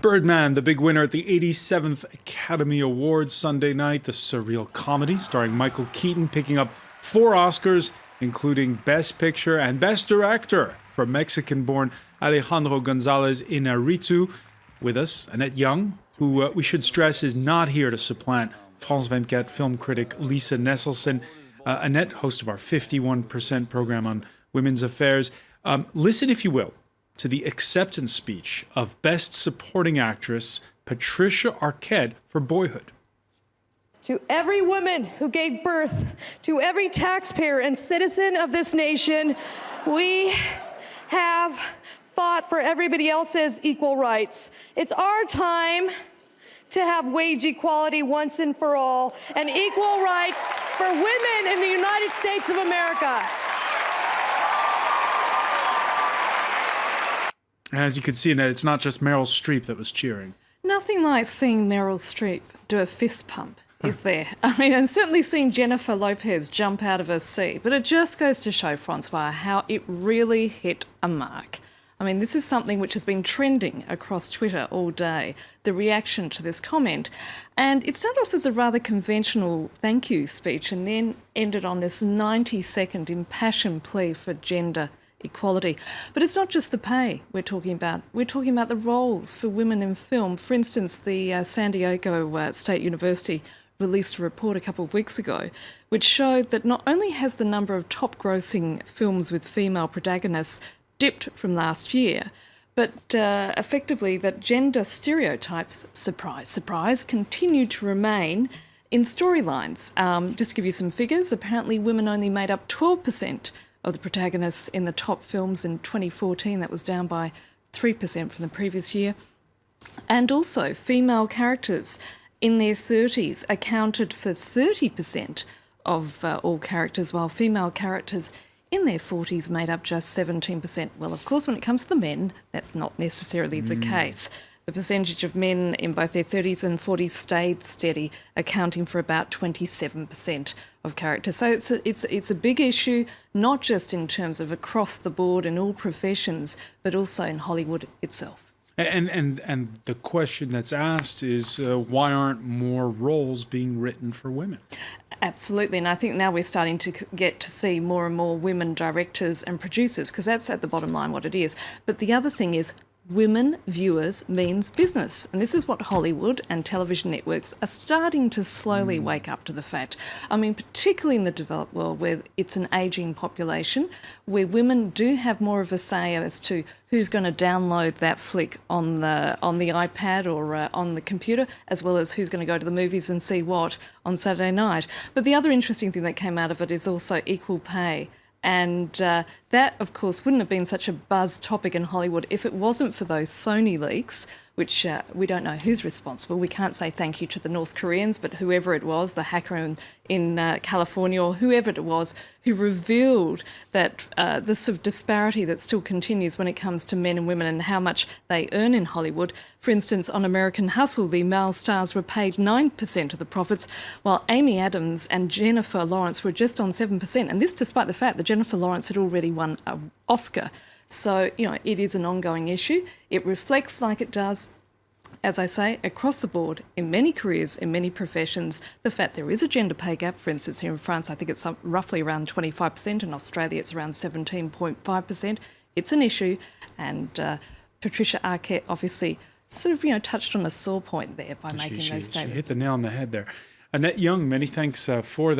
Birdman, the big winner at the 87th Academy Awards Sunday night. The surreal comedy starring Michael Keaton picking up 4 Oscars, including Best Picture and Best Director for Mexican-born Alejandro González Iñárritu. With us, Annette Young, who we should stress is not here to supplant France 24 film critic Lisa Nesselson. Annette, host of our 51% program on women's affairs. Listen, if you will, to the acceptance speech of Best Supporting Actress Patricia Arquette for Boyhood. To every woman who gave birth, to every taxpayer and citizen of this nation, we have fought for everybody else's equal rights. It's our time to have wage equality once and for all, and equal rights for women in the United States of America. And as you can see, Annette, it's not just Meryl Streep that was cheering. Nothing like seeing Meryl Streep do a fist pump, is there? I mean, and certainly seeing Jennifer Lopez jump out of her seat. But it just goes to show, Francois, how it really hit a mark. I mean, this is something which has been trending across Twitter all day, the reaction to this comment. And it started off as a rather conventional thank you speech and then ended on this 90-second impassioned plea for gender equality. But it's not just the pay we're talking about. We're talking about the roles for women in film. For instance, the San Diego State University released a report a couple of weeks ago which showed that not only has the number of top-grossing films with female protagonists dipped from last year, but effectively that gender stereotypes, surprise, surprise, continue to remain in storylines. Just to give you some figures, apparently women only made up 12% of the protagonists in the top films in 2014. That was down by 3% from the previous year. And also, female characters in their 30s accounted for 30% of all characters, while female characters in their 40s made up just 17%. Well, of course, when it comes to the men, that's not necessarily the case. The percentage of men in both their 30s and 40s stayed steady, accounting for about 27% of characters. So it's a big issue, not just in terms of across the board in all professions, but also in Hollywood itself. And the question that's asked is why aren't more roles being written for women? Absolutely, and I think now we're starting to get to see more and more women directors and producers, because that's at the bottom line what it is. But the other thing is women viewers means business. And this is what Hollywood and television networks are starting to slowly wake up to the fact. I mean, particularly in the developed world where it's an ageing population, where women do have more of a say as to who's going to download that flick on the iPad or on the computer, as well as who's going to go to the movies and see what on Saturday night. But the other interesting thing that came out of it is also equal pay. And that, of course, wouldn't have been such a buzz topic in Hollywood if it wasn't for those Sony leaks, which we don't know who's responsible. We can't say thank you to the North Koreans, but whoever it was, the hacker in California or whoever it was, who revealed that the sort of disparity that still continues when it comes to men and women and how much they earn in Hollywood. For instance, on American Hustle, the male stars were paid 9% of the profits, while Amy Adams and Jennifer Lawrence were just on 7%. And this despite the fact that Jennifer Lawrence had already won an Oscar. So, you know, it is an ongoing issue. It reflects, like it does, as I say, across the board, in many careers, in many professions, the fact there is a gender pay gap. For instance, here in France, I think it's roughly around 25%. In Australia, it's around 17.5%. It's an issue. And Patricia Arquette obviously sort of, you know, touched on a sore point there by making those statements. She hit the nail on the head there. Annette Young, many thanks for that.